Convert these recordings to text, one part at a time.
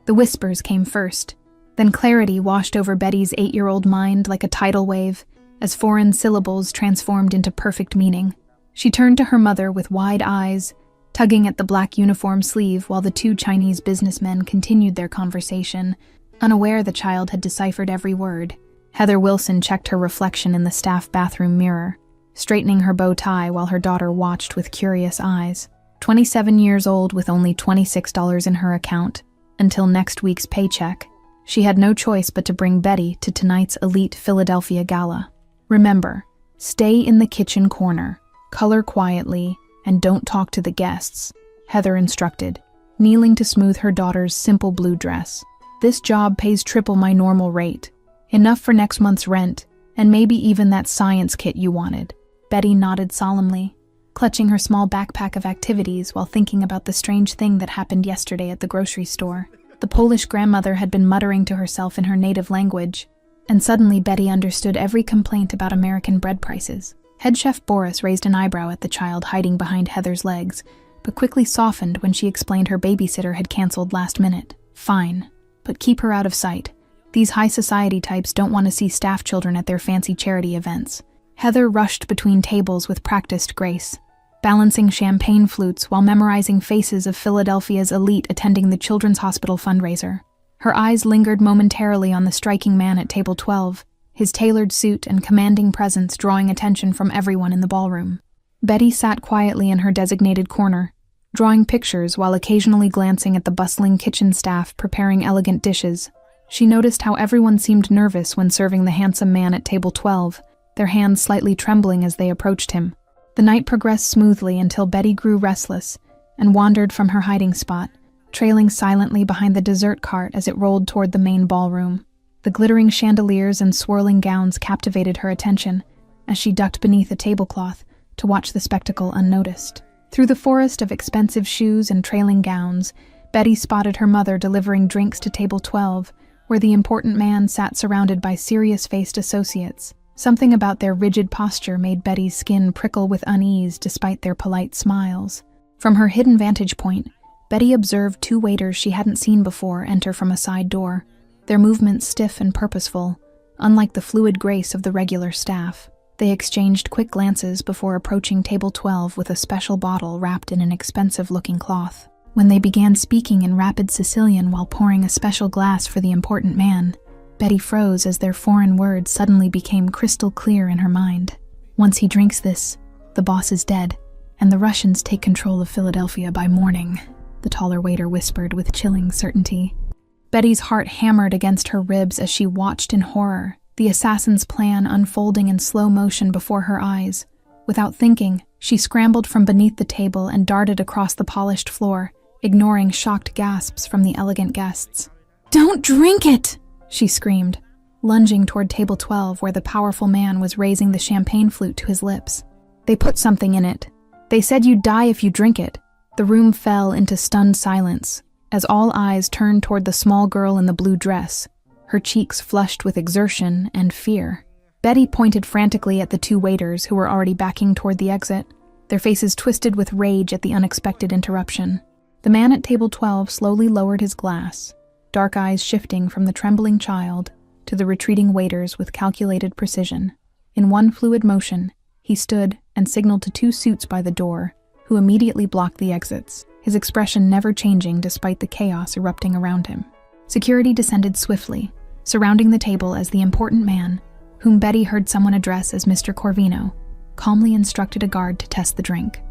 The whispers came first. Then clarity washed over Betty's 8-year-old mind like a tidal wave, as foreign syllables transformed into perfect meaning. She turned to her mother with wide eyes, tugging at the black uniform sleeve while the two Chinese businessmen continued their conversation, unaware the child had deciphered every word. Heather Wilson checked her reflection in the staff bathroom mirror, straightening her bow tie while her daughter watched with curious eyes. 27 years old with only $26 in her account, until next week's paycheck, she had no choice but to bring Betty to tonight's elite Philadelphia gala. Remember, stay in the kitchen corner, color quietly, and don't talk to the guests, Heather instructed, kneeling to smooth her daughter's simple blue dress. This job pays triple my normal rate. Enough for next month's rent, and maybe even that science kit you wanted. Betty nodded solemnly, clutching her small backpack of activities while thinking about the strange thing that happened yesterday at the grocery store. The Polish grandmother had been muttering to herself in her native language, and suddenly Betty understood every complaint about American bread prices. Head chef Boris raised an eyebrow at the child hiding behind Heather's legs, but quickly softened when she explained her babysitter had canceled last minute. Fine, but keep her out of sight. These high society types don't want to see staff children at their fancy charity events. Heather rushed between tables with practiced grace, balancing champagne flutes while memorizing faces of Philadelphia's elite attending the Children's Hospital fundraiser. Her eyes lingered momentarily on the striking man at table 12, his tailored suit and commanding presence drawing attention from everyone in the ballroom. Betty sat quietly in her designated corner, drawing pictures while occasionally glancing at the bustling kitchen staff preparing elegant dishes. She noticed how everyone seemed nervous when serving the handsome man at table 12, their hands slightly trembling as they approached him. The night progressed smoothly until Betty grew restless and wandered from her hiding spot, trailing silently behind the dessert cart as it rolled toward the main ballroom. The glittering chandeliers and swirling gowns captivated her attention as she ducked beneath a tablecloth to watch the spectacle unnoticed. Through the forest of expensive shoes and trailing gowns, Betty spotted her mother delivering drinks to table 12, where the important man sat surrounded by serious-faced associates. Something about their rigid posture made Betty's skin prickle with unease despite their polite smiles. From her hidden vantage point, Betty observed two waiters she hadn't seen before enter from a side door, their movements stiff and purposeful, unlike the fluid grace of the regular staff. They exchanged quick glances before approaching table 12 with a special bottle wrapped in an expensive-looking cloth. When they began speaking in rapid Sicilian while pouring a special glass for the important man, Betty froze as their foreign words suddenly became crystal clear in her mind. Once he drinks this, the boss is dead, and the Russians take control of Philadelphia by morning, the taller waiter whispered with chilling certainty. Betty's heart hammered against her ribs as she watched in horror, the assassin's plan unfolding in slow motion before her eyes. Without thinking, she scrambled from beneath the table and darted across the polished floor, ignoring shocked gasps from the elegant guests. "Don't drink it!" she screamed, lunging toward table 12 where the powerful man was raising the champagne flute to his lips. "They put something in it. They said you'd die if you drink it." The room fell into stunned silence as all eyes turned toward the small girl in the blue dress, her cheeks flushed with exertion and fear. Betty pointed frantically at the two waiters who were already backing toward the exit, their faces twisted with rage at the unexpected interruption. The man at table 12 slowly lowered his glass, dark eyes shifting from the trembling child to the retreating waiters with calculated precision. In one fluid motion, he stood and signaled to two suits by the door, who immediately blocked the exits, his expression never changing despite the chaos erupting around him. Security descended swiftly, surrounding the table as the important man, whom Betty heard someone address as Mr. Corvino, calmly instructed a guard to test the drink.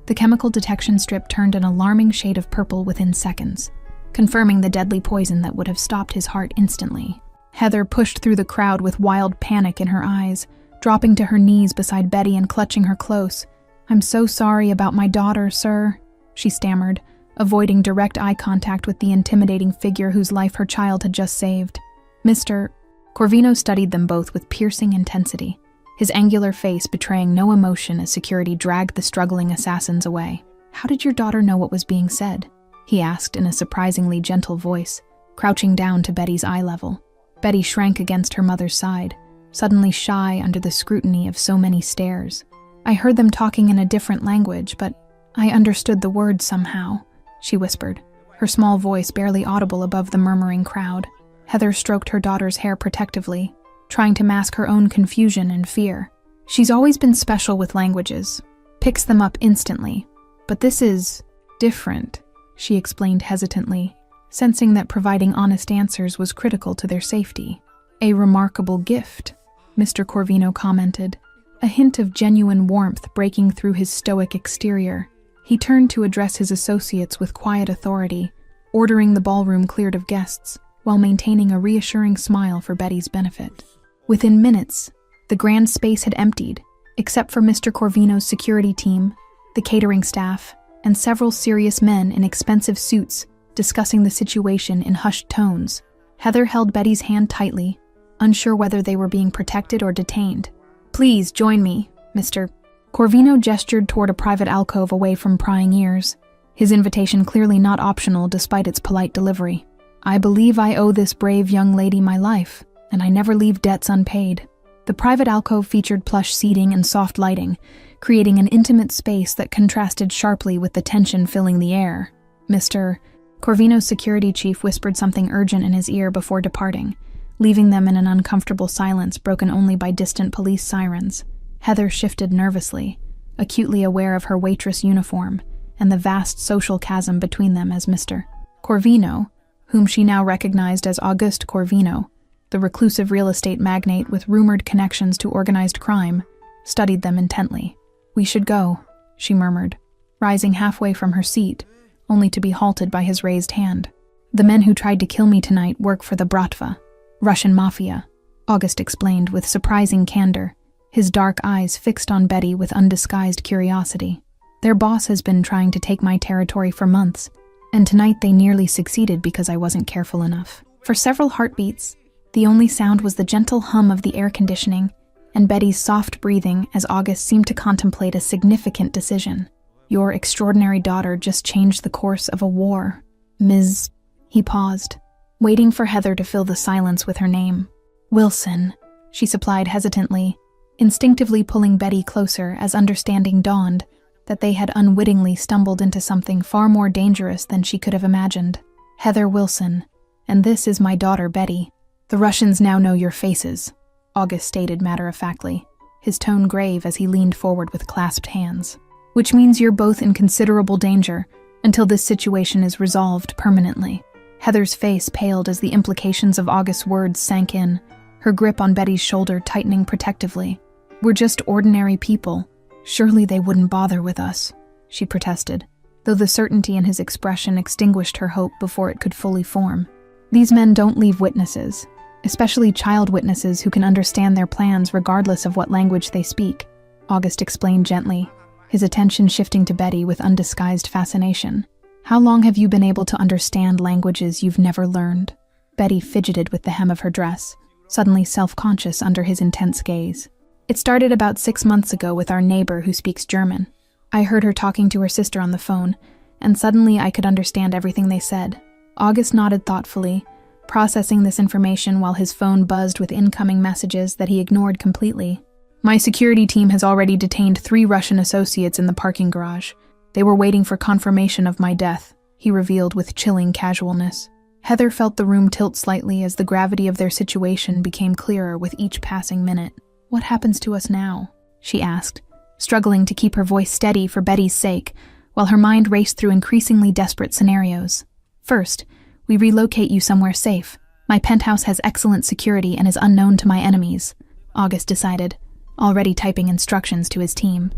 The chemical detection strip turned an alarming shade of purple within seconds, confirming the deadly poison that would have stopped his heart instantly. Heather pushed through the crowd with wild panic in her eyes, dropping to her knees beside Betty and clutching her close. "I'm so sorry about my daughter, sir," she stammered, avoiding direct eye contact with the intimidating figure whose life her child had just saved. "Mr. Corvino studied them both with piercing intensity, his angular face betraying no emotion as security dragged the struggling assassins away. "How did your daughter know what was being said?" he asked in a surprisingly gentle voice, crouching down to Betty's eye level. Betty shrank against her mother's side, suddenly shy under the scrutiny of so many stares. "I heard them talking in a different language, but I understood the words somehow," she whispered, her small voice barely audible above the murmuring crowd. Heather stroked her daughter's hair protectively, trying to mask her own confusion and fear. She's always been special with languages, picks them up instantly. But this is different, she explained hesitantly, sensing that providing honest answers was critical to their safety. A remarkable gift, Mr. Corvino commented, a hint of genuine warmth breaking through his stoic exterior. He turned to address his associates with quiet authority, ordering the ballroom cleared of guests, while maintaining a reassuring smile for Betty's benefit. Within minutes, the grand space had emptied, except for Mr. Corvino's security team, the catering staff, and several serious men in expensive suits discussing the situation in hushed tones. Heather held Betty's hand tightly, unsure whether they were being protected or detained. "Please join me, Mr. Corvino gestured toward a private alcove away from prying ears, his invitation clearly not optional despite its polite delivery. "I believe I owe this brave young lady my life, and I never leave debts unpaid." The private alcove featured plush seating and soft lighting, creating an intimate space that contrasted sharply with the tension filling the air. Mr. Corvino's security chief whispered something urgent in his ear before departing, leaving them in an uncomfortable silence broken only by distant police sirens. Heather shifted nervously, acutely aware of her waitress uniform and the vast social chasm between them as Mr. Corvino, whom she now recognized as Auguste Corvino, the reclusive real estate magnate with rumored connections to organized crime, studied them intently. "We should go," she murmured, rising halfway from her seat, only to be halted by his raised hand. "The men who tried to kill me tonight work for the Bratva, Russian Mafia," August explained with surprising candor, his dark eyes fixed on Betty with undisguised curiosity. "Their boss has been trying to take my territory for months, and tonight they nearly succeeded because I wasn't careful enough." For several heartbeats, the only sound was the gentle hum of the air conditioning and Betty's soft breathing as August seemed to contemplate a significant decision. "Your extraordinary daughter just changed the course of a war, Ms." He paused, waiting for Heather to fill the silence with her name. "Wilson," she supplied hesitantly, instinctively pulling Betty closer as understanding dawned that they had unwittingly stumbled into something far more dangerous than she could have imagined. "Heather Wilson, and this is my daughter Betty. The Russians now know your faces," August stated matter-of-factly, his tone grave as he leaned forward with clasped hands. "Which means you're both in considerable danger until this situation is resolved permanently." Heather's face paled as the implications of August's words sank in, her grip on Betty's shoulder tightening protectively. "We're just ordinary people. Surely they wouldn't bother with us," she protested, though the certainty in his expression extinguished her hope before it could fully form. "These men don't leave witnesses, especially child witnesses who can understand their plans regardless of what language they speak," August explained gently, his attention shifting to Betty with undisguised fascination. "How long have you been able to understand languages you've never learned?" Betty fidgeted with the hem of her dress, suddenly self-conscious under his intense gaze. "It started about 6 months ago with our neighbor who speaks German. I heard her talking to her sister on the phone, and suddenly I could understand everything they said." August nodded thoughtfully, processing this information while his phone buzzed with incoming messages that he ignored completely. "My security team has already detained 3 Russian associates in the parking garage. They were waiting for confirmation of my death," he revealed with chilling casualness. Heather felt the room tilt slightly as the gravity of their situation became clearer with each passing minute. "What happens to us now?" she asked, struggling to keep her voice steady for Betty's sake, while her mind raced through increasingly desperate scenarios. "First, we relocate you somewhere safe. My penthouse has excellent security and is unknown to my enemies," August decided, already typing instructions to his team.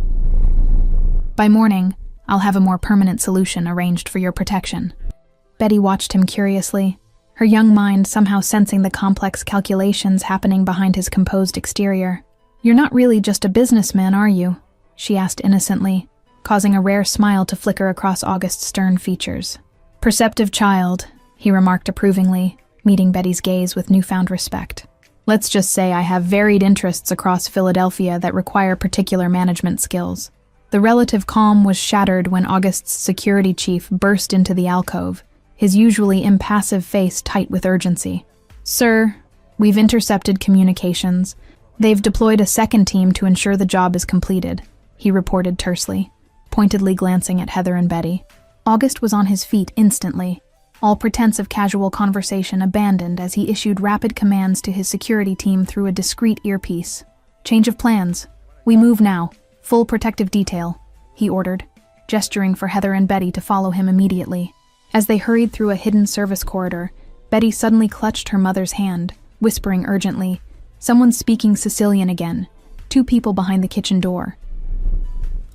"By morning, I'll have a more permanent solution arranged for your protection." Betty watched him curiously, her young mind somehow sensing the complex calculations happening behind his composed exterior. "You're not really just a businessman, are you?" she asked innocently, causing a rare smile to flicker across August's stern features. "Perceptive child," he remarked approvingly, meeting Betty's gaze with newfound respect. "Let's just say I have varied interests across Philadelphia that require particular management skills." The relative calm was shattered when August's security chief burst into the alcove, his usually impassive face tight with urgency. "Sir, we've intercepted communications. They've deployed a second team to ensure the job is completed," he reported tersely, pointedly glancing at Heather and Betty. August was on his feet instantly, all pretense of casual conversation abandoned as he issued rapid commands to his security team through a discreet earpiece. "Change of plans. We move now. Full protective detail," he ordered, gesturing for Heather and Betty to follow him immediately. As they hurried through a hidden service corridor, Betty suddenly clutched her mother's hand, whispering urgently, "Someone's speaking Sicilian again. 2 people behind the kitchen door."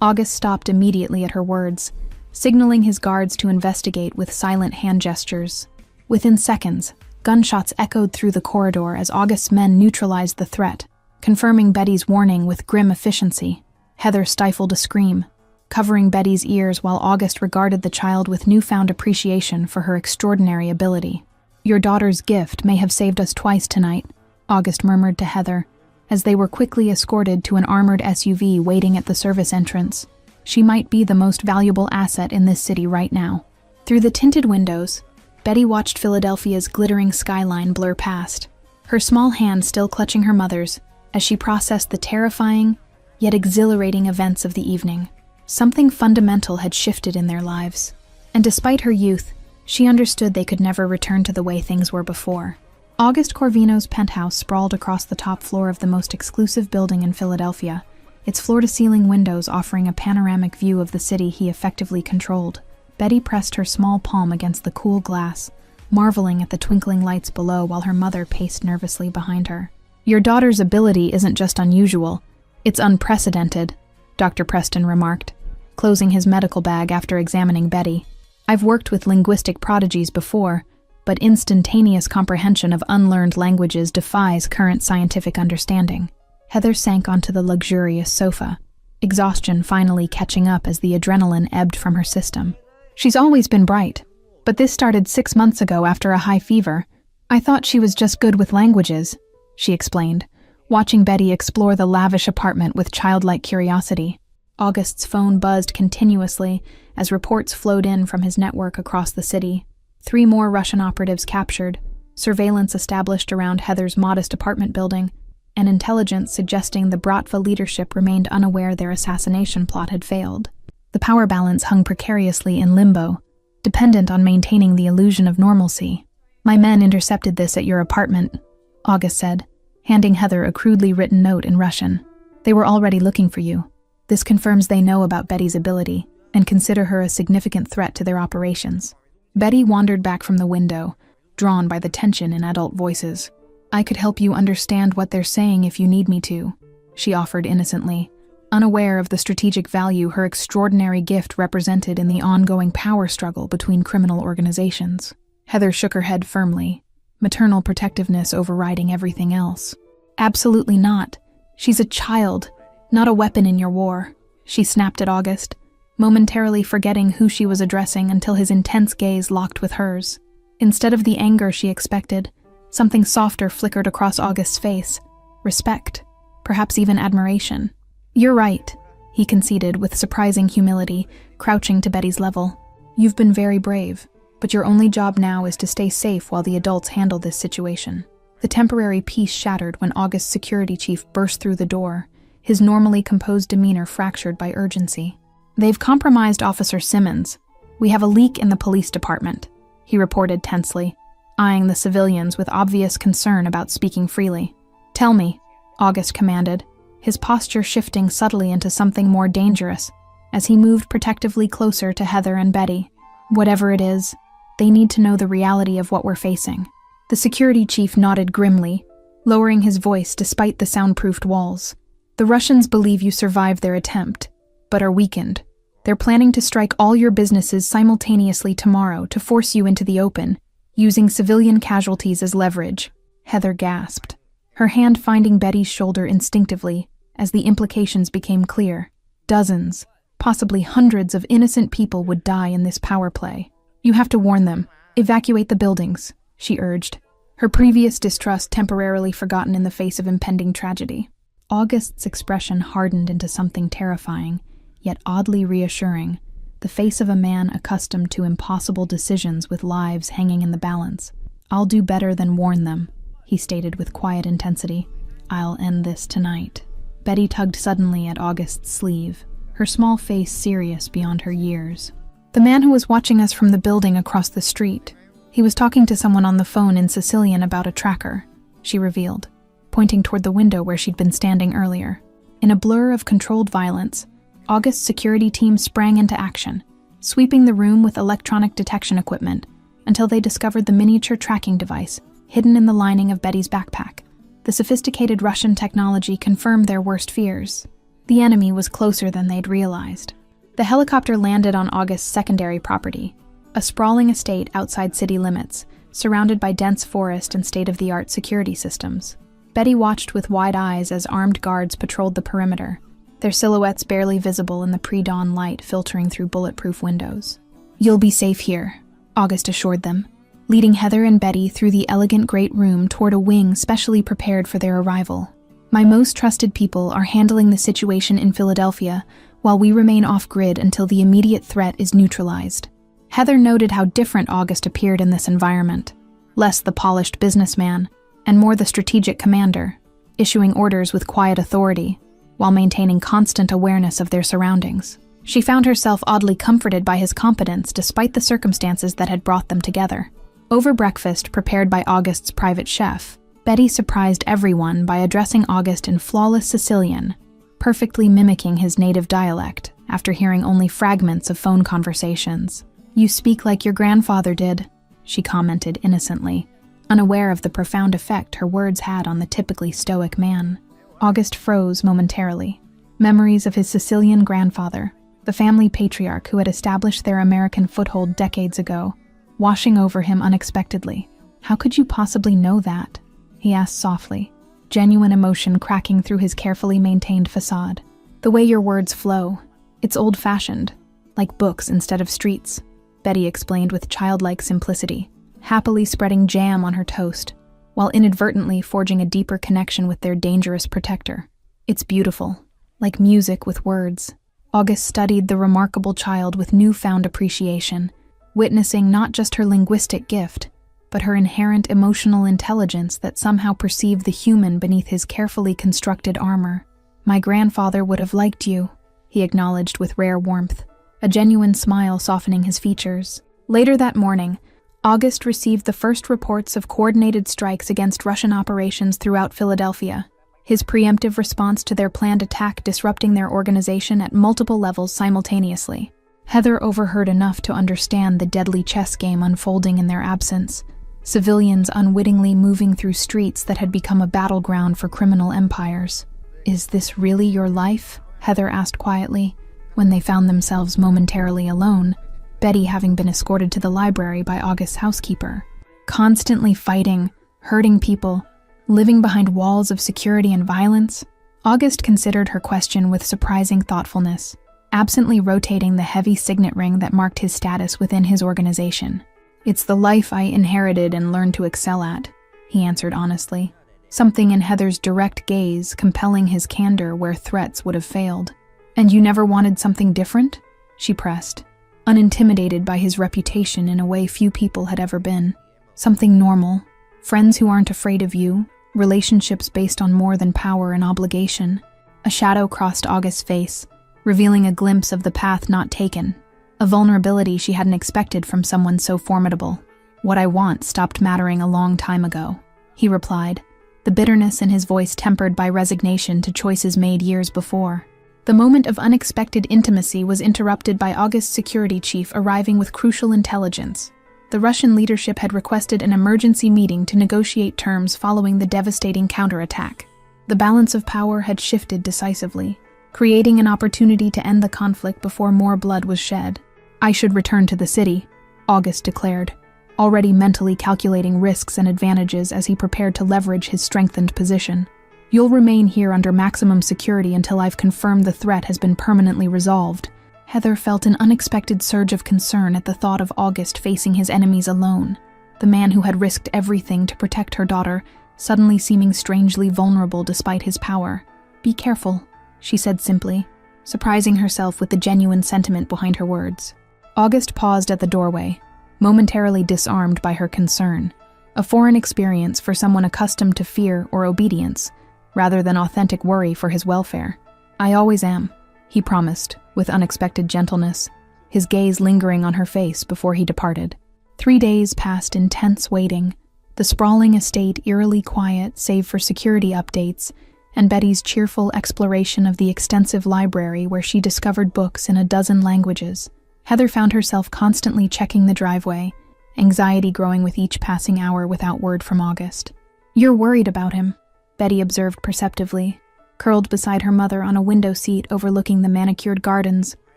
August stopped immediately at her words, signaling his guards to investigate with silent hand gestures. Within seconds, gunshots echoed through the corridor as August's men neutralized the threat, confirming Betty's warning with grim efficiency. Heather stifled a scream, covering Betty's ears while August regarded the child with newfound appreciation for her extraordinary ability. "Your daughter's gift may have saved us twice tonight," August murmured to Heather, as they were quickly escorted to an armored SUV waiting at the service entrance. "She might be the most valuable asset in this city right now." Through the tinted windows, Betty watched Philadelphia's glittering skyline blur past, her small hand still clutching her mother's as she processed the terrifying, yet exhilarating events of the evening. Something fundamental had shifted in their lives, and despite her youth, she understood they could never return to the way things were before. August Corvino's penthouse sprawled across the top floor of the most exclusive building in Philadelphia, its floor-to-ceiling windows offering a panoramic view of the city he effectively controlled. Betty pressed her small palm against the cool glass, marveling at the twinkling lights below while her mother paced nervously behind her. "Your daughter's ability isn't just unusual, it's unprecedented," Dr. Preston remarked, closing his medical bag after examining Betty. "I've worked with linguistic prodigies before, but instantaneous comprehension of unlearned languages defies current scientific understanding." Heather sank onto the luxurious sofa, exhaustion finally catching up as the adrenaline ebbed from her system. "She's always been bright, but this started 6 months ago after a high fever. I thought she was just good with languages," she explained, watching Betty explore the lavish apartment with childlike curiosity. August's phone buzzed continuously as reports flowed in from his network across the city. 3 more Russian operatives captured, surveillance established around Heather's modest apartment building, and intelligence suggesting the Bratva leadership remained unaware their assassination plot had failed. The power balance hung precariously in limbo, dependent on maintaining the illusion of normalcy. "My men intercepted this at your apartment," August said, handing Heather a crudely written note in Russian. "They were already looking for you. This confirms they know about Betty's ability and consider her a significant threat to their operations." Betty wandered back from the window, drawn by the tension in adult voices. "I could help you understand what they're saying if you need me to," she offered innocently, unaware of the strategic value her extraordinary gift represented in the ongoing power struggle between criminal organizations. Heather shook her head firmly, maternal protectiveness overriding everything else. "Absolutely not. She's a child, not a weapon in your war," she snapped at August, momentarily forgetting who she was addressing until his intense gaze locked with hers. Instead of the anger she expected, something softer flickered across August's face. Respect, perhaps even admiration. "You're right," he conceded with surprising humility, crouching to Betty's level. "You've been very brave, but your only job now is to stay safe while the adults handle this situation." The temporary peace shattered when August's security chief burst through the door, his normally composed demeanor fractured by urgency. "They've compromised Officer Simmons. We have a leak in the police department," he reported tensely, eyeing the civilians with obvious concern about speaking freely. "Tell me," August commanded, his posture shifting subtly into something more dangerous as he moved protectively closer to Heather and Betty. "Whatever it is, they need to know the reality of what we're facing." The security chief nodded grimly, lowering his voice despite the soundproofed walls. "The Russians believe you survived their attempt, but are weakened. They're planning to strike all your businesses simultaneously tomorrow to force you into the open, using civilian casualties as leverage." Heather gasped, her hand finding Betty's shoulder instinctively as the implications became clear. Dozens, possibly hundreds of innocent people would die in this power play. "You have to warn them. Evacuate the buildings," she urged, her previous distrust temporarily forgotten in the face of impending tragedy. August's expression hardened into something terrifying, yet oddly reassuring, the face of a man accustomed to impossible decisions with lives hanging in the balance. "I'll do better than warn them," he stated with quiet intensity. "I'll end this tonight." Betty tugged suddenly at August's sleeve, her small face serious beyond her years. "The man who was watching us from the building across the street," He was talking to someone on the phone in Sicilian about a tracker, she revealed, pointing toward the window where she'd been standing earlier. In a blur of controlled violence, August's security team sprang into action, sweeping the room with electronic detection equipment until they discovered the miniature tracking device hidden in the lining of Betty's backpack. The sophisticated Russian technology confirmed their worst fears. The enemy was closer than they'd realized. The helicopter landed on August's secondary property, a sprawling estate outside city limits, surrounded by dense forest and state-of-the-art security systems. Betty watched with wide eyes as armed guards patrolled the perimeter, their silhouettes barely visible in the pre-dawn light filtering through bulletproof windows. "You'll be safe here," August assured them, leading Heather and Betty through the elegant great room toward a wing specially prepared for their arrival. "My most trusted people are handling the situation in Philadelphia while we remain off-grid until the immediate threat is neutralized." Heather noted how different August appeared in this environment, less the polished businessman and more the strategic commander, issuing orders with quiet authority while maintaining constant awareness of their surroundings. She found herself oddly comforted by his competence despite the circumstances that had brought them together. Over breakfast prepared by August's private chef, Betty surprised everyone by addressing August in flawless Sicilian, perfectly mimicking his native dialect after hearing only fragments of phone conversations. "You speak like your grandfather did," she commented innocently, unaware of the profound effect her words had on the typically stoic man. August froze momentarily. Memories of his Sicilian grandfather, the family patriarch who had established their American foothold decades ago, washing over him unexpectedly. "How could you possibly know that?" he asked softly, genuine emotion cracking through his carefully maintained facade. "The way your words flow, it's old-fashioned, like books instead of streets," Betty explained with childlike simplicity, happily spreading jam on her toast, while inadvertently forging a deeper connection with their dangerous protector. "It's beautiful, like music with words." August studied the remarkable child with newfound appreciation, witnessing not just her linguistic gift, but her inherent emotional intelligence that somehow perceived the human beneath his carefully constructed armor. "My grandfather would have liked you," he acknowledged with rare warmth, a genuine smile softening his features. Later that morning, August received the first reports of coordinated strikes against Russian operations throughout Philadelphia, his preemptive response to their planned attack disrupting their organization at multiple levels simultaneously. Heather overheard enough to understand the deadly chess game unfolding in their absence, civilians unwittingly moving through streets that had become a battleground for criminal empires. "Is this really your life?" Heather asked quietly, when they found themselves momentarily alone, Betty having been escorted to the library by August's housekeeper. Constantly fighting, hurting people, living behind walls of security and violence? August considered her question with surprising thoughtfulness, absently rotating the heavy signet ring that marked his status within his organization. "It's the life I inherited and learned to excel at," he answered honestly, something in Heather's direct gaze compelling his candor where threats would have failed. "And you never wanted something different?" she pressed, unintimidated by his reputation in a way few people had ever been. "Something normal, friends who aren't afraid of you, relationships based on more than power and obligation." A shadow crossed August's face, revealing a glimpse of the path not taken, a vulnerability she hadn't expected from someone so formidable. "What I want stopped mattering a long time ago," he replied, the bitterness in his voice tempered by resignation to choices made years before. The moment of unexpected intimacy was interrupted by August's security chief arriving with crucial intelligence. The Russian leadership had requested an emergency meeting to negotiate terms following the devastating counterattack. The balance of power had shifted decisively, creating an opportunity to end the conflict before more blood was shed. "I should return to the city," August declared, already mentally calculating risks and advantages as he prepared to leverage his strengthened position. "You'll remain here under maximum security until I've confirmed the threat has been permanently resolved." Heather felt an unexpected surge of concern at the thought of August facing his enemies alone, the man who had risked everything to protect her daughter, suddenly seeming strangely vulnerable despite his power. "Be careful," she said simply, surprising herself with the genuine sentiment behind her words. August paused at the doorway, momentarily disarmed by her concern, a foreign experience for someone accustomed to fear or obedience, rather than authentic worry for his welfare. "I always am," he promised, with unexpected gentleness, his gaze lingering on her face before he departed. 3 days passed in tense waiting, the sprawling estate eerily quiet save for security updates and Betty's cheerful exploration of the extensive library where she discovered books in a dozen languages. Heather found herself constantly checking the driveway, anxiety growing with each passing hour without word from August. "You're worried about him," Betty observed perceptively, curled beside her mother on a window seat overlooking the manicured gardens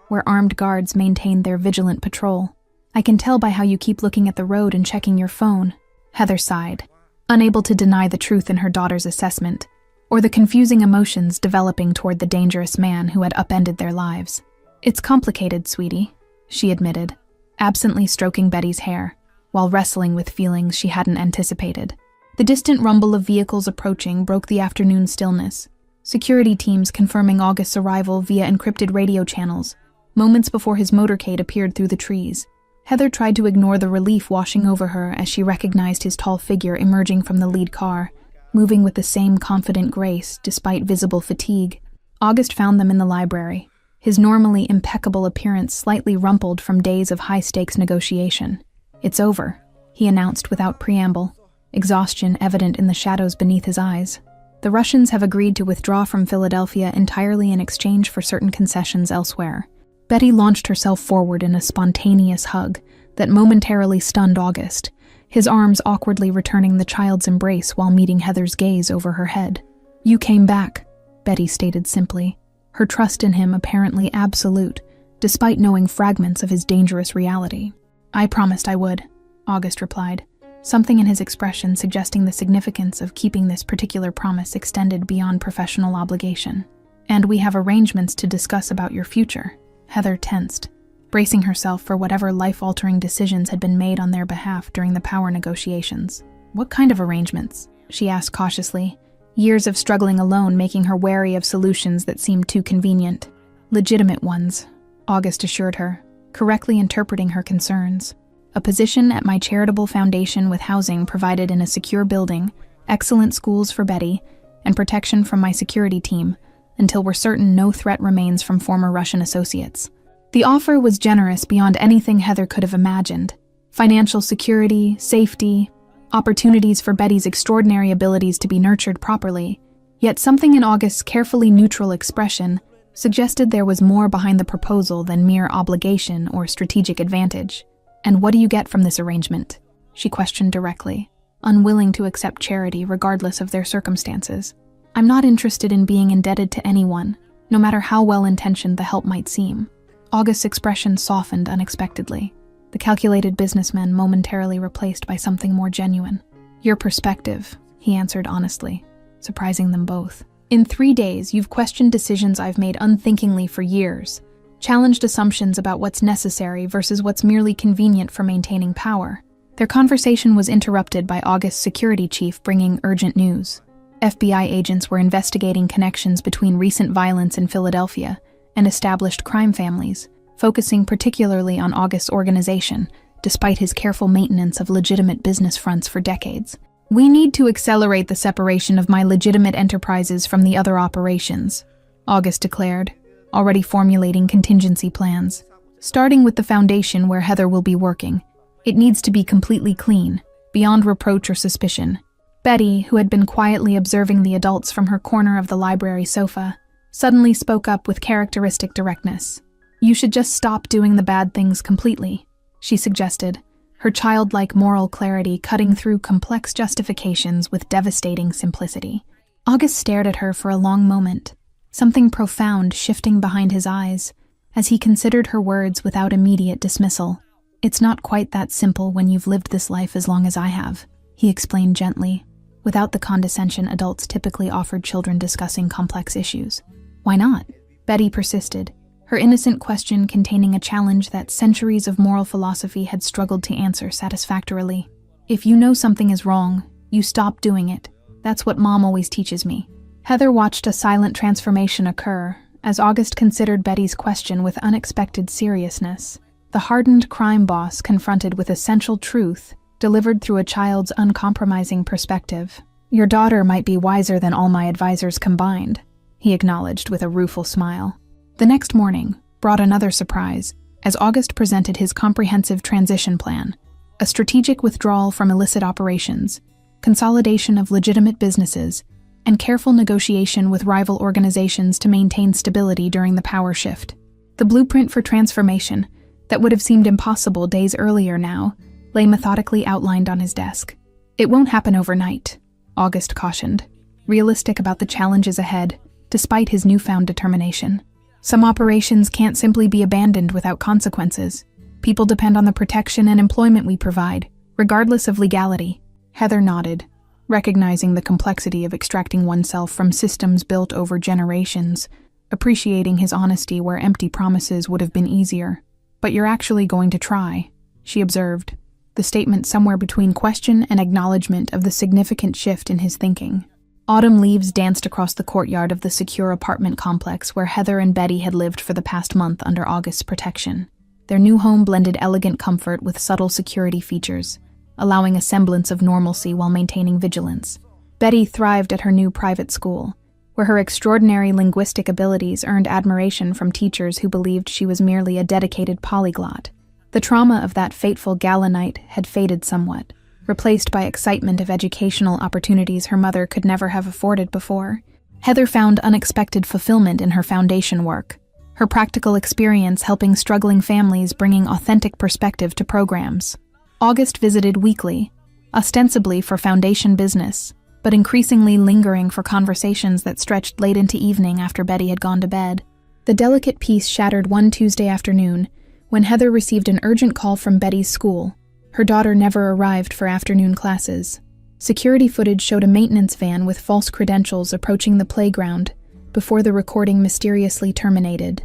where armed guards maintained their vigilant patrol. "I can tell by how you keep looking at the road and checking your phone." Heather sighed, unable to deny the truth in her daughter's assessment, or the confusing emotions developing toward the dangerous man who had upended their lives. "It's complicated, sweetie," she admitted, absently stroking Betty's hair, while wrestling with feelings she hadn't anticipated. The distant rumble of vehicles approaching broke the afternoon stillness, security teams confirming August's arrival via encrypted radio channels, moments before his motorcade appeared through the trees. Heather tried to ignore the relief washing over her as she recognized his tall figure emerging from the lead car, moving with the same confident grace despite visible fatigue. August found them in the library, his normally impeccable appearance slightly rumpled from days of high-stakes negotiation. "It's over," he announced without preamble, exhaustion evident in the shadows beneath his eyes. "The Russians have agreed to withdraw from Philadelphia entirely in exchange for certain concessions elsewhere." Betty launched herself forward in a spontaneous hug that momentarily stunned August, his arms awkwardly returning the child's embrace while meeting Heather's gaze over her head. "You came back," Betty stated simply, her trust in him apparently absolute, despite knowing fragments of his dangerous reality. "I promised I would," August replied, something in his expression suggesting the significance of keeping this particular promise extended beyond professional obligation. "And we have arrangements to discuss about your future." Heather tensed, bracing herself for whatever life-altering decisions had been made on their behalf during the power negotiations. "What kind of arrangements?" she asked cautiously, years of struggling alone making her wary of solutions that seemed too convenient. "Legitimate ones," August assured her, correctly interpreting her concerns. "A position at my charitable foundation with housing provided in a secure building, excellent schools for Betty, and protection from my security team, until we're certain no threat remains from former Russian associates." The offer was generous beyond anything Heather could have imagined. Financial security, safety, opportunities for Betty's extraordinary abilities to be nurtured properly. Yet something in August's carefully neutral expression suggested there was more behind the proposal than mere obligation or strategic advantage. "And what do you get from this arrangement?" she questioned directly, unwilling to accept charity regardless of their circumstances. "I'm not interested in being indebted to anyone, no matter how well-intentioned the help might seem." August's expression softened unexpectedly, the calculated businessman momentarily replaced by something more genuine. "Your perspective," he answered honestly, surprising them both. "In 3 days, you've questioned decisions I've made unthinkingly for years, challenged assumptions about what's necessary versus what's merely convenient for maintaining power." Their conversation was interrupted by August's security chief bringing urgent news. FBI agents were investigating connections between recent violence in Philadelphia and established crime families, focusing particularly on August's organization, despite his careful maintenance of legitimate business fronts for decades. "We need to accelerate the separation of my legitimate enterprises from the other operations," August declared, already formulating contingency plans. "Starting with the foundation where Heather will be working, it needs to be completely clean, beyond reproach or suspicion." Betty, who had been quietly observing the adults from her corner of the library sofa, suddenly spoke up with characteristic directness. "You should just stop doing the bad things completely," she suggested, her childlike moral clarity cutting through complex justifications with devastating simplicity. August stared at her for a long moment, something profound shifting behind his eyes, as he considered her words without immediate dismissal. "It's not quite that simple when you've lived this life as long as I have," he explained gently, without the condescension adults typically offered children discussing complex issues. "Why not?" Betty persisted, her innocent question containing a challenge that centuries of moral philosophy had struggled to answer satisfactorily. "If you know something is wrong, you stop doing it. That's what Mom always teaches me." Heather watched a silent transformation occur as August considered Betty's question with unexpected seriousness. The hardened crime boss confronted with essential truth delivered through a child's uncompromising perspective. "Your daughter might be wiser than all my advisors combined," he acknowledged with a rueful smile. The next morning brought another surprise as August presented his comprehensive transition plan, a strategic withdrawal from illicit operations, consolidation of legitimate businesses, and careful negotiation with rival organizations to maintain stability during the power shift. The blueprint for transformation, that would have seemed impossible days earlier now, lay methodically outlined on his desk. It won't happen overnight, August cautioned, realistic about the challenges ahead, despite his newfound determination. Some operations can't simply be abandoned without consequences. People depend on the protection and employment we provide, regardless of legality. Heather nodded, recognizing the complexity of extracting oneself from systems built over generations, appreciating his honesty where empty promises would have been easier. "But you're actually going to try," she observed, the statement somewhere between question and acknowledgement of the significant shift in his thinking. Autumn leaves danced across the courtyard of the secure apartment complex where Heather and Betty had lived for the past month under August's protection. Their new home blended elegant comfort with subtle security features, allowing a semblance of normalcy while maintaining vigilance. Betty thrived at her new private school, where her extraordinary linguistic abilities earned admiration from teachers who believed she was merely a dedicated polyglot. The trauma of that fateful gala night had faded somewhat, replaced by excitement of educational opportunities her mother could never have afforded before. Heather found unexpected fulfillment in her foundation work, her practical experience helping struggling families, bringing authentic perspective to programs. August visited weekly, ostensibly for foundation business, but increasingly lingering for conversations that stretched late into evening after Betty had gone to bed. The delicate peace shattered one Tuesday afternoon when Heather received an urgent call from Betty's school. Her daughter never arrived for afternoon classes. Security footage showed a maintenance van with false credentials approaching the playground before the recording mysteriously terminated.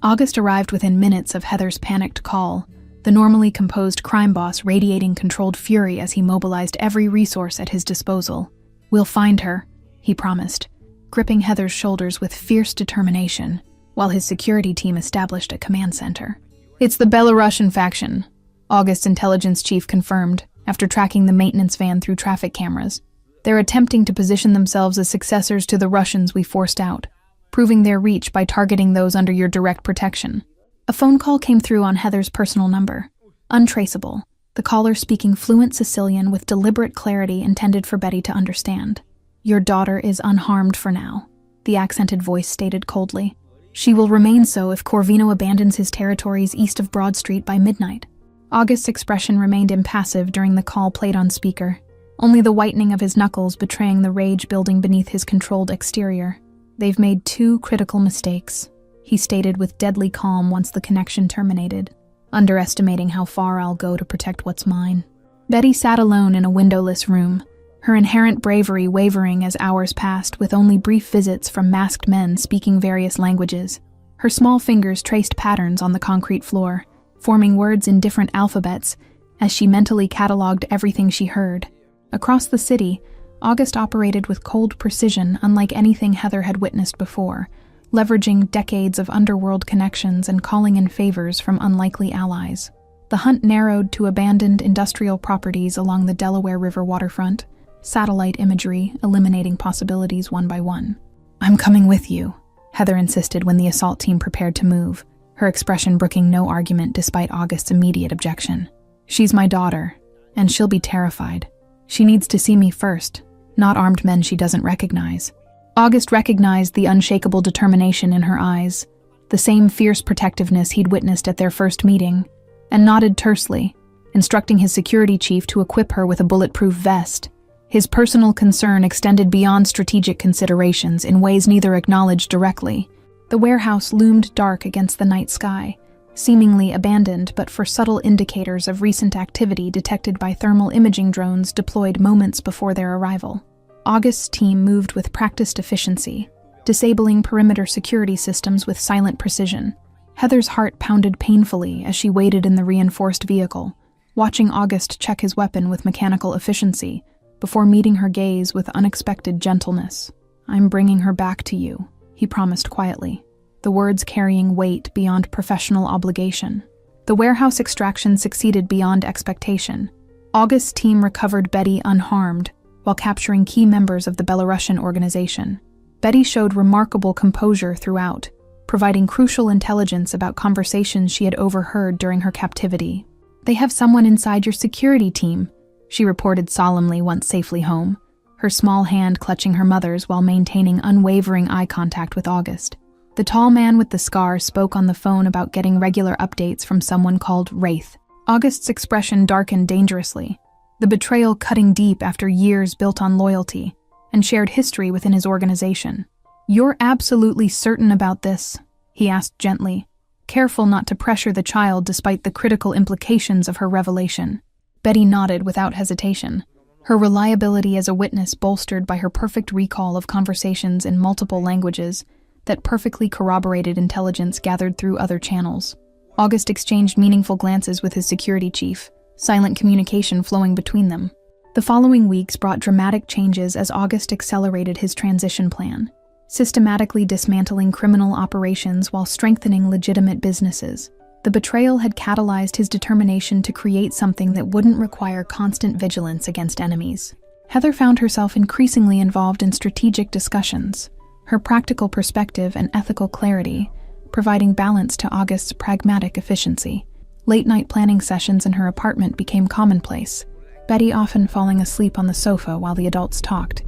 August arrived within minutes of Heather's panicked call, the normally composed crime boss radiating controlled fury as he mobilized every resource at his disposal. "We'll find her," he promised, gripping Heather's shoulders with fierce determination, while his security team established a command center. "It's the Belarusian faction," August's intelligence chief confirmed, after tracking the maintenance van through traffic cameras. "They're attempting to position themselves as successors to the Russians we forced out, proving their reach by targeting those under your direct protection." A phone call came through on Heather's personal number. Untraceable, the caller speaking fluent Sicilian with deliberate clarity intended for Betty to understand. "Your daughter is unharmed for now," the accented voice stated coldly. "She will remain so if Corvino abandons his territories east of Broad Street by midnight." August's expression remained impassive during the call played on speaker, only the whitening of his knuckles betraying the rage building beneath his controlled exterior. "They've made two critical mistakes," he stated with deadly calm once the connection terminated, "underestimating how far I'll go to protect what's mine." Betty sat alone in a windowless room, her inherent bravery wavering as hours passed with only brief visits from masked men speaking various languages. Her small fingers traced patterns on the concrete floor, forming words in different alphabets as she mentally cataloged everything she heard. Across the city, August operated with cold precision unlike anything Heather had witnessed before, leveraging decades of underworld connections and calling in favors from unlikely allies. The hunt narrowed to abandoned industrial properties along the Delaware River waterfront, satellite imagery eliminating possibilities one by one. "I'm coming with you," Heather insisted when the assault team prepared to move, her expression brooking no argument despite August's immediate objection. "She's my daughter, and she'll be terrified. She needs to see me first, not armed men she doesn't recognize." August recognized the unshakable determination in her eyes, the same fierce protectiveness he'd witnessed at their first meeting, and nodded tersely, instructing his security chief to equip her with a bulletproof vest. His personal concern extended beyond strategic considerations in ways neither acknowledged directly. The warehouse loomed dark against the night sky, seemingly abandoned but for subtle indicators of recent activity detected by thermal imaging drones deployed moments before their arrival. August's team moved with practiced efficiency, disabling perimeter security systems with silent precision. Heather's heart pounded painfully as she waited in the reinforced vehicle, watching August check his weapon with mechanical efficiency before meeting her gaze with unexpected gentleness. "I'm bringing her back to you," he promised quietly, the words carrying weight beyond professional obligation. The warehouse extraction succeeded beyond expectation. August's team recovered Betty unharmed, while capturing key members of the Belarusian organization. Betty showed remarkable composure throughout, providing crucial intelligence about conversations she had overheard during her captivity. "They have someone inside your security team," she reported solemnly once safely home, her small hand clutching her mother's while maintaining unwavering eye contact with August. The tall man with the scar spoke on the phone about getting regular updates from someone called Wraith. August's expression darkened dangerously, the betrayal cutting deep after years built on loyalty and shared history within his organization. "You're absolutely certain about this?" he asked gently, careful not to pressure the child despite the critical implications of her revelation. Betty nodded without hesitation, her reliability as a witness bolstered by her perfect recall of conversations in multiple languages that perfectly corroborated intelligence gathered through other channels. August exchanged meaningful glances with his security chief, silent communication flowing between them. The following weeks brought dramatic changes as August accelerated his transition plan, systematically dismantling criminal operations while strengthening legitimate businesses. The betrayal had catalyzed his determination to create something that wouldn't require constant vigilance against enemies. Heather found herself increasingly involved in strategic discussions, her practical perspective and ethical clarity providing balance to August's pragmatic efficiency. Late-night planning sessions in her apartment became commonplace, Betty often falling asleep on the sofa while the adults talked.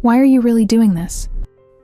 "Why are you really doing this?"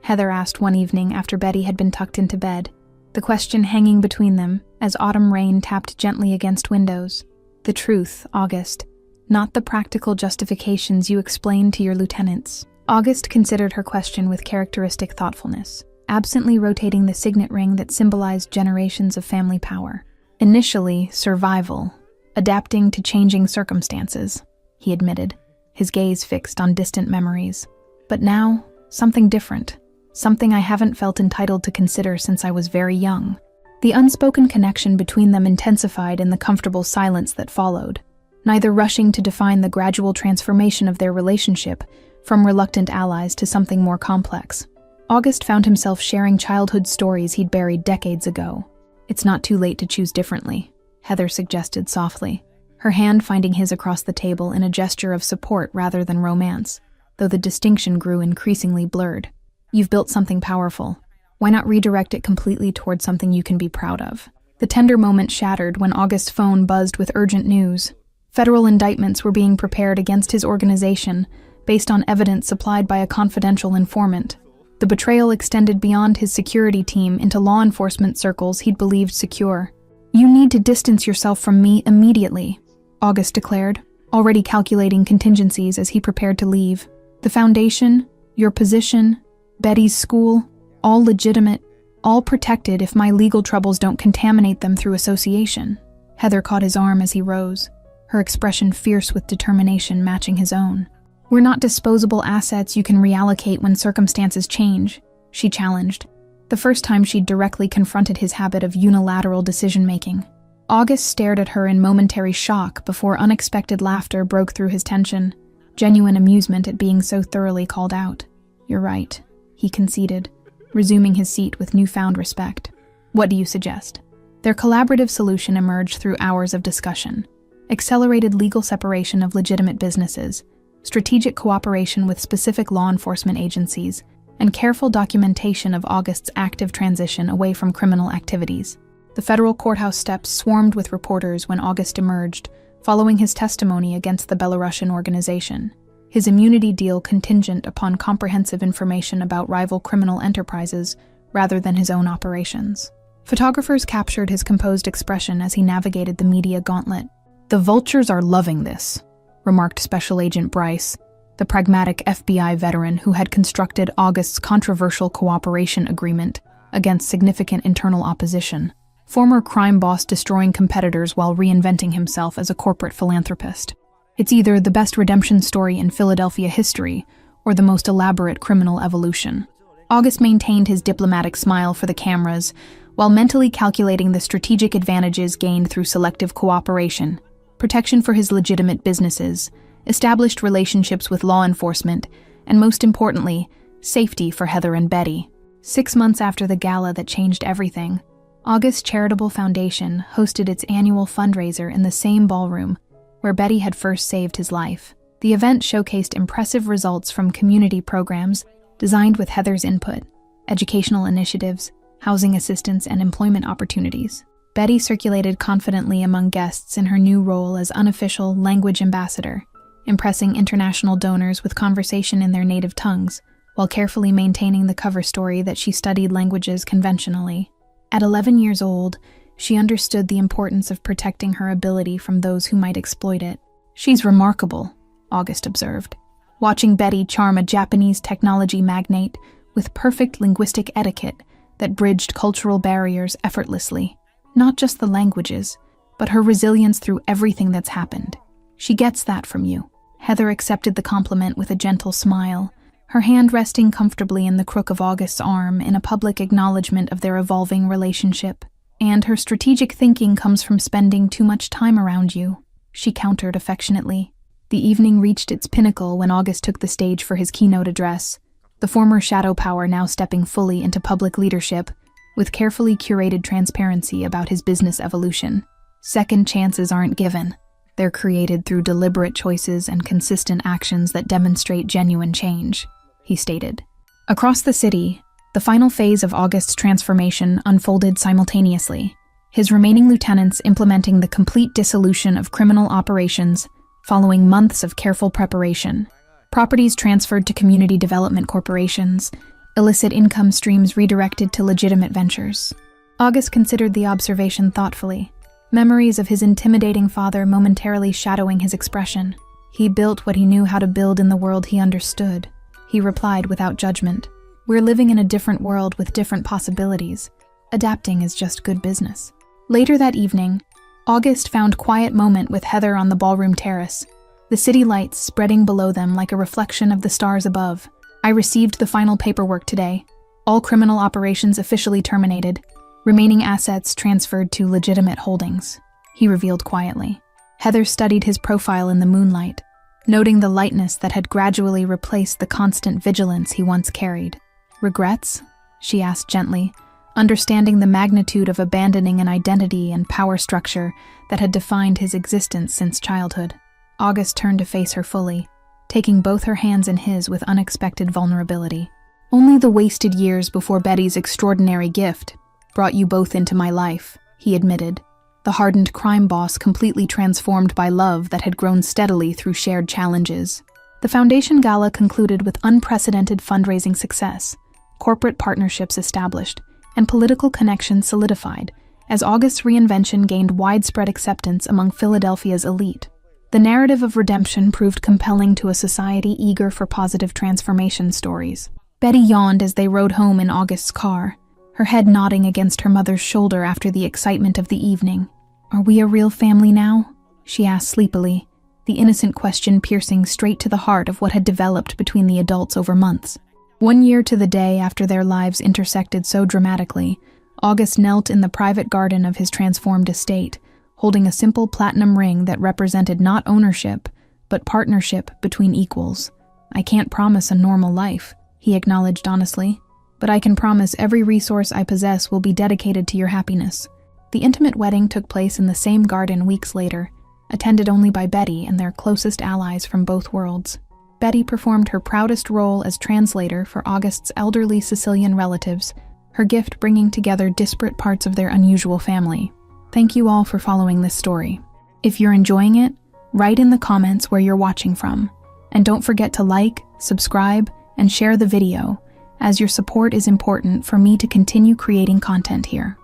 Heather asked one evening after Betty had been tucked into bed, the question hanging between them as autumn rain tapped gently against windows. "The truth, August, not the practical justifications you explained to your lieutenants." August considered her question with characteristic thoughtfulness, absently rotating the signet ring that symbolized generations of family power. "Initially, survival, adapting to changing circumstances," he admitted, his gaze fixed on distant memories. "But now, something different, something I haven't felt entitled to consider since I was very young." The unspoken connection between them intensified in the comfortable silence that followed, neither rushing to define the gradual transformation of their relationship from reluctant allies to something more complex. August found himself sharing childhood stories he'd buried decades ago. "It's not too late to choose differently," Heather suggested softly, her hand finding his across the table in a gesture of support rather than romance, though the distinction grew increasingly blurred. "You've built something powerful. Why not redirect it completely towards something you can be proud of?" The tender moment shattered when August's phone buzzed with urgent news. Federal indictments were being prepared against his organization based on evidence supplied by a confidential informant. The betrayal extended beyond his security team into law enforcement circles he'd believed secure. "You need to distance yourself from me immediately," August declared, already calculating contingencies as he prepared to leave. "The foundation, your position, Betty's school, all legitimate, all protected if my legal troubles don't contaminate them through association." Heather caught his arm as he rose, her expression fierce with determination matching his own. "We're not disposable assets you can reallocate when circumstances change," she challenged, the first time she'd directly confronted his habit of unilateral decision-making. August stared at her in momentary shock before unexpected laughter broke through his tension, genuine amusement at being so thoroughly called out. "You're right," he conceded, resuming his seat with newfound respect. "What do you suggest?" Their collaborative solution emerged through hours of discussion: accelerated legal separation of legitimate businesses, strategic cooperation with specific law enforcement agencies, and careful documentation of August's active transition away from criminal activities. The federal courthouse steps swarmed with reporters when August emerged, following his testimony against the Belarusian organization, his immunity deal contingent upon comprehensive information about rival criminal enterprises rather than his own operations. Photographers captured his composed expression as he navigated the media gauntlet. "The vultures are loving this," remarked Special Agent Bryce, the pragmatic FBI veteran who had constructed August's controversial cooperation agreement against significant internal opposition. Former crime boss destroying competitors while reinventing himself as a corporate philanthropist. "It's either the best redemption story in Philadelphia history or the most elaborate criminal evolution." August maintained his diplomatic smile for the cameras while mentally calculating the strategic advantages gained through selective cooperation, protection for his legitimate businesses, established relationships with law enforcement, and most importantly, safety for Heather and Betty. 6 months after the gala that changed everything, August Charitable Foundation hosted its annual fundraiser in the same ballroom where Betty had first saved his life. The event showcased impressive results from community programs designed with Heather's input, educational initiatives, housing assistance, and employment opportunities. Betty circulated confidently among guests in her new role as unofficial language ambassador, impressing international donors with conversation in their native tongues, while carefully maintaining the cover story that she studied languages conventionally. At 11 years old, she understood the importance of protecting her ability from those who might exploit it. "She's remarkable," August observed, watching Betty charm a Japanese technology magnate with perfect linguistic etiquette that bridged cultural barriers effortlessly. Not just the languages, but her resilience through everything that's happened. "She gets that from you." Heather accepted the compliment with a gentle smile, her hand resting comfortably in the crook of August's arm in a public acknowledgement of their evolving relationship. "And her strategic thinking comes from spending too much time around you," she countered affectionately. The evening reached its pinnacle when August took the stage for his keynote address, the former shadow power now stepping fully into public leadership, with carefully curated transparency about his business evolution. "Second chances aren't given. They're created through deliberate choices and consistent actions that demonstrate genuine change," he stated. Across the city, the final phase of August's transformation unfolded simultaneously, his remaining lieutenants implementing the complete dissolution of criminal operations following months of careful preparation. Properties transferred to community development corporations, illicit income streams redirected to legitimate ventures. August considered the observation thoughtfully, memories of his intimidating father momentarily shadowing his expression. He built what he knew how to build in the world he understood. He replied without judgment, "We're living in a different world with different possibilities. Adapting is just good business." Later that evening, August found quiet moment with Heather on the ballroom terrace, the city lights spreading below them like a reflection of the stars above. "I received the final paperwork today. All criminal operations officially terminated. Remaining assets transferred to legitimate holdings," he revealed quietly. Heather studied his profile in the moonlight, noting the lightness that had gradually replaced the constant vigilance he once carried. "Regrets?" she asked gently, understanding the magnitude of abandoning an identity and power structure that had defined his existence since childhood. August turned to face her fully, taking both her hands in his with unexpected vulnerability. "Only the wasted years before Betty's extraordinary gift brought you both into my life," he admitted, the hardened crime boss completely transformed by love that had grown steadily through shared challenges. The Foundation Gala concluded with unprecedented fundraising success, corporate partnerships established, and political connections solidified, as August's reinvention gained widespread acceptance among Philadelphia's elite. The narrative of redemption proved compelling to a society eager for positive transformation stories. Betty yawned as they rode home in August's car, her head nodding against her mother's shoulder after the excitement of the evening. "Are we a real family now?" she asked sleepily, the innocent question piercing straight to the heart of what had developed between the adults over months. 1 year to the day after their lives intersected so dramatically, August knelt in the private garden of his transformed estate, holding a simple platinum ring that represented not ownership, but partnership between equals. "I can't promise a normal life," he acknowledged honestly, "but I can promise every resource I possess will be dedicated to your happiness." The intimate wedding took place in the same garden weeks later, attended only by Betty and their closest allies from both worlds. Betty performed her proudest role as translator for August's elderly Sicilian relatives, her gift bringing together disparate parts of their unusual family. Thank you all for following this story. If you're enjoying it, write in the comments where you're watching from. And don't forget to like, subscribe, and share the video, as your support is important for me to continue creating content here.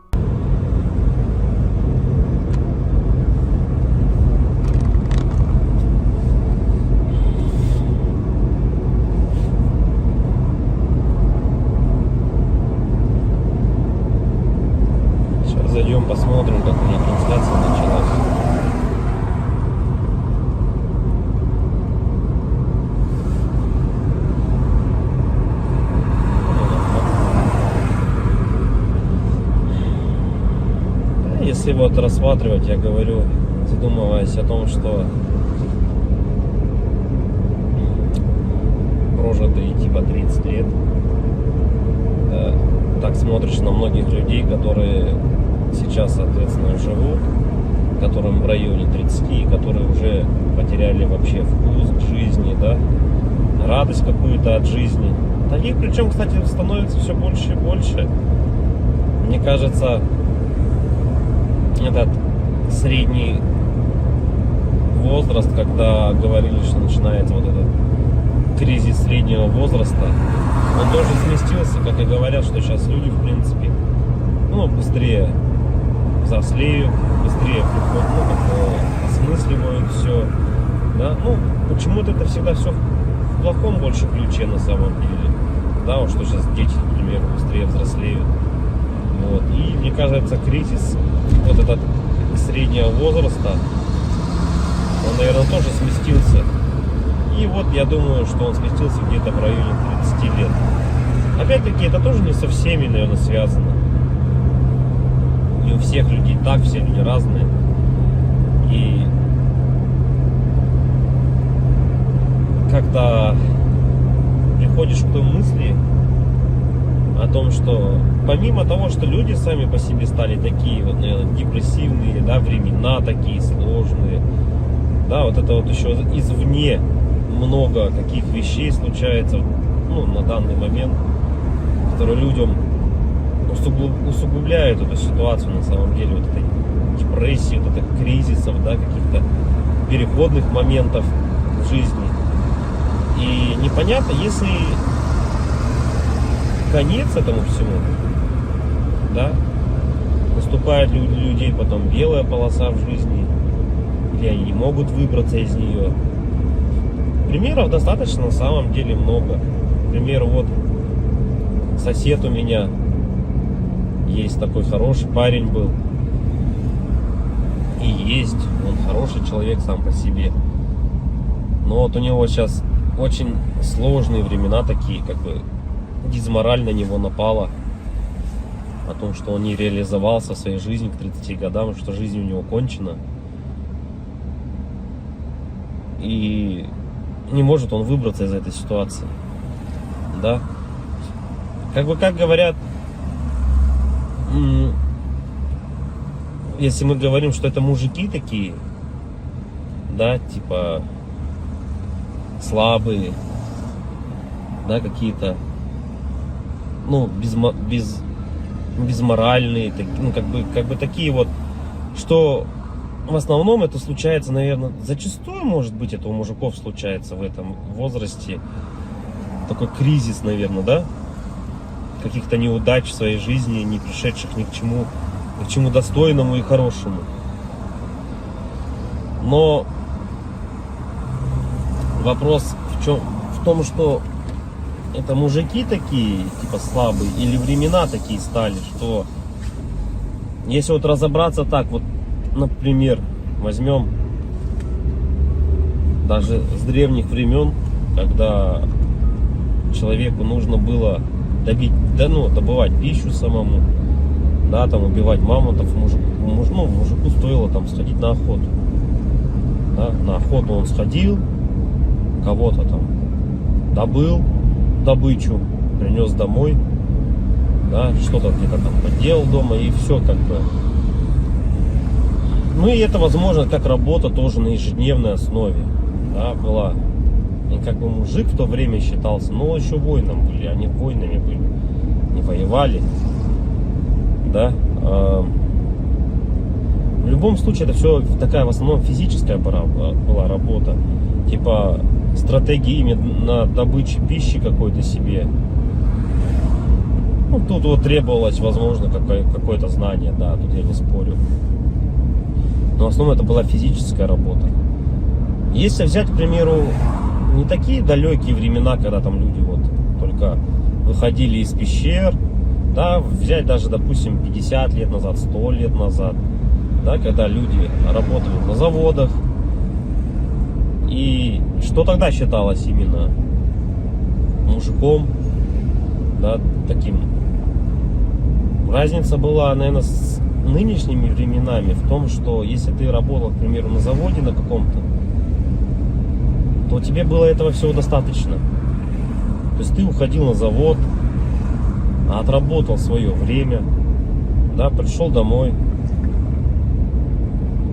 Зайдем посмотрим, как у меня трансляция началась. Если вот рассматривать, я говорю, задумываясь о том, что прожитые типа 30 лет, так смотришь на многих людей, которые сейчас, соответственно, живут, которым в районе 30, которые уже потеряли вообще вкус к жизни, да, радость какую-то от жизни. Таких, причем, кстати, становится все больше и больше. Мне кажется, этот средний возраст, когда говорили, что начинается вот этот кризис среднего возраста, он тоже сместился, как и говорят, что сейчас люди, в принципе, быстрее взрослеют, быстрее осмысливают все, да, почему-то это всегда все в плохом больше ключе на самом деле, да, вот что сейчас дети, например, быстрее взрослеют, вот, и мне кажется, кризис вот этот среднего возраста, он, наверное, тоже сместился, и вот я думаю, что он сместился где-то в районе 30 лет. Опять-таки, это тоже не со всеми, наверное, связано. Не у всех людей так, все люди разные. И как-то приходишь к той мысли о том, что помимо того, что люди сами по себе стали такие, вот, наверное, депрессивные, да, времена такие сложные, да, вот это вот еще извне много каких вещей случается, на данный момент, которые людям усугубляют эту ситуацию на самом деле, вот этой депрессии, вот этих кризисов, да, каких-то переходных моментов в жизни. И непонятно, если конец этому всему, да, наступает для людей потом белая полоса в жизни, или они не могут выбраться из нее. Примеров достаточно на самом деле много. К примеру, вот сосед у меня есть такой хороший парень был. И есть, он хороший человек сам по себе. Но вот у него сейчас очень сложные времена такие, как бы дизмораль на него напала. О том, что он не реализовался в своей жизни к 30 годам, что жизнь у него кончена. И не может он выбраться из этой ситуации. Да? Как говорят, если мы говорим, что это мужики такие, да, типа слабые, да, какие-то, безморальные, как бы такие вот, что в основном это случается, наверное, зачастую, может быть, это у мужиков случается в этом возрасте, такой кризис, наверное, да, каких-то неудач в своей жизни, не пришедших ни к чему достойному и хорошему. Но вопрос в том, что это мужики такие, типа слабые, или времена такие стали, что если вот разобраться так, вот, например, возьмем даже с древних времен, когда человеку нужно было добывать пищу самому, да, там убивать мамонтов, мужику стоило там сходить на охоту. Да, на охоту он сходил, кого-то там добыл добычу, принес домой, да, что-то где-то там поделал дома, и все как бы. И это, возможно, как работа тоже на ежедневной основе, да, была. И как бы мужик в то время считался, еще воином были, они воинами были, не воевали, да. В любом случае, это все такая в основном физическая была работа, типа стратегии именно добычи пищи какой-то себе. Тут вот требовалось, возможно, какое-то знание, да, тут я не спорю. Но в основном это была физическая работа. Если взять, к примеру, не такие далекие времена, когда там люди вот только выходили из пещер, да, взять даже, допустим, 50 лет назад, 100 лет назад, да, когда люди работали на заводах, и что тогда считалось именно мужиком, да, таким. Разница была, наверное, с нынешними временами в том, что если ты работал, к примеру, на заводе на каком-то, то тебе было этого всего достаточно. То есть ты уходил на завод, отработал свое время, да, пришел домой,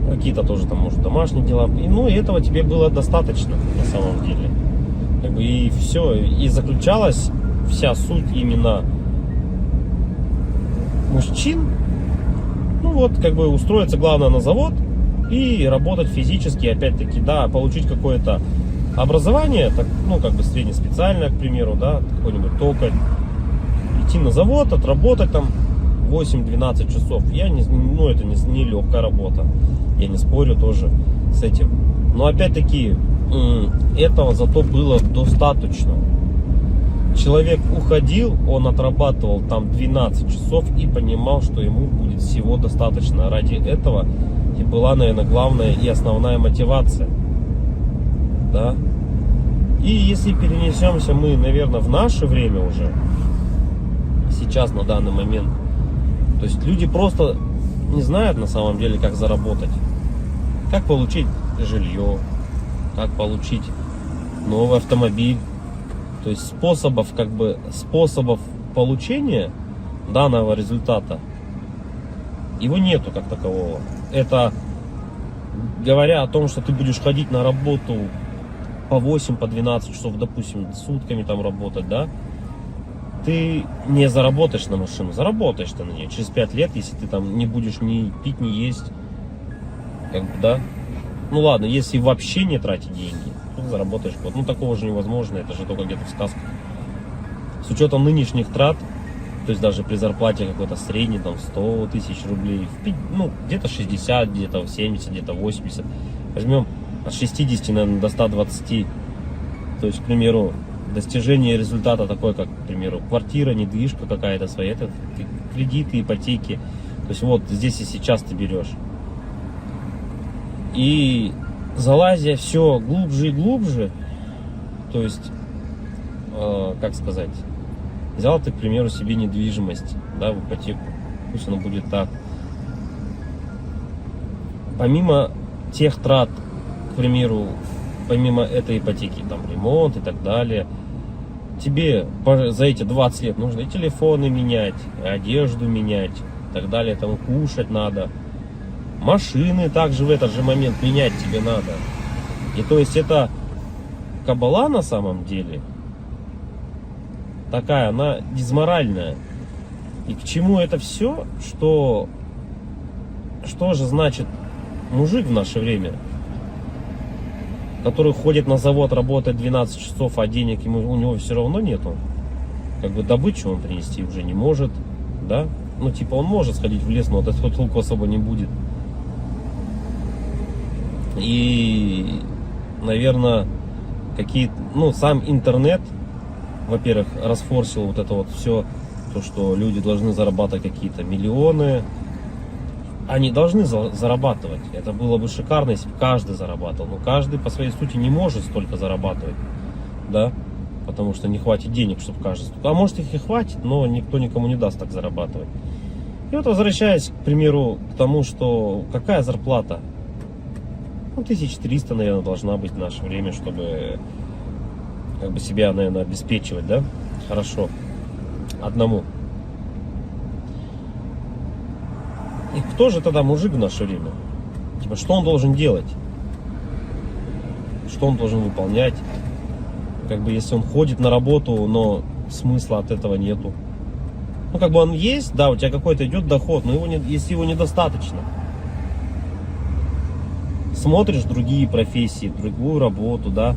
какие-то тоже там, может, домашние дела, и этого тебе было достаточно на самом деле. Как бы и все, и заключалась вся суть именно мужчин, вот, как бы устроиться, главное, на завод и работать физически, опять-таки, да, получить какое-то образование, так, ну, как бы среднеспециальное, к примеру, да, какой-нибудь токарь, идти на завод, отработать там 8-12 часов. Ну, это не легкая работа, я не спорю тоже с этим. Но, опять-таки, этого зато было достаточно. Человек уходил, он отрабатывал там 12 часов и понимал, что ему будет всего достаточно. Ради этого и была, наверное, главная и основная мотивация. Да? И если перенесемся мы, наверное, в наше время уже, сейчас, на данный момент, то есть люди просто не знают на самом деле, как заработать. Как получить жилье, как получить новый автомобиль. То есть способов получения данного результата его нету как такового. Это говоря о том, что ты будешь ходить на работу по 8, по 12 часов, допустим, сутками там работать, да, ты не заработаешь на машину, заработаешь ты на нее через 5 лет, если ты там не будешь ни пить, ни есть, как бы, да. Ну ладно, если вообще не тратить деньги, то заработаешь год. Ну такого же невозможно, это же только где-то в сказках. С учетом нынешних трат, то есть даже при зарплате какой-то средней, там 100 тысяч рублей, ну где-то 60, где-то 70, где-то 80. Возьмем от 60, наверное, до 120. То есть, к примеру, достижение результата такой, как, к примеру, квартира, недвижка какая-то своя, это кредиты, ипотеки. То есть вот здесь и сейчас ты берешь. И залазя все глубже и глубже, то есть, как сказать, взял ты, к примеру, себе недвижимость, да, в ипотеку, пусть оно будет так. Помимо тех трат, к примеру, помимо этой ипотеки, там ремонт и так далее, тебе за эти 20 лет нужно и телефоны менять, и одежду менять, и так далее, там кушать надо. Машины также в этот же момент менять тебе надо. И то есть это кабала на самом деле такая, она дизморальная. И к чему это все? Что же значит мужик в наше время, который ходит на завод, работает 12 часов, а денег у него все равно нету. Как бы добычу он принести уже не может, да? Ну типа он может сходить в лес, но от этого толку особо не будет. И, наверное, сам интернет, во-первых, расфорсил вот это вот все, то, что люди должны зарабатывать какие-то миллионы. Они должны зарабатывать. Это было бы шикарно, если бы каждый зарабатывал. Но каждый по своей сути не может столько зарабатывать, да, потому что не хватит денег, чтобы каждый. А может их и хватит, но никто никому не даст так зарабатывать. И вот возвращаясь, к примеру, к тому, что какая зарплата? 1300, наверное, должна быть в наше время, чтобы как бы себя, наверное, обеспечивать, да? Хорошо. Одному. И кто же тогда мужик в наше время? Типа, что он должен делать? Что он должен выполнять? Как бы, если он ходит на работу, но смысла от этого нету. Ну, как бы он есть, да, у тебя какой-то идет доход, но если его недостаточно. Смотришь другие профессии, другую работу, да,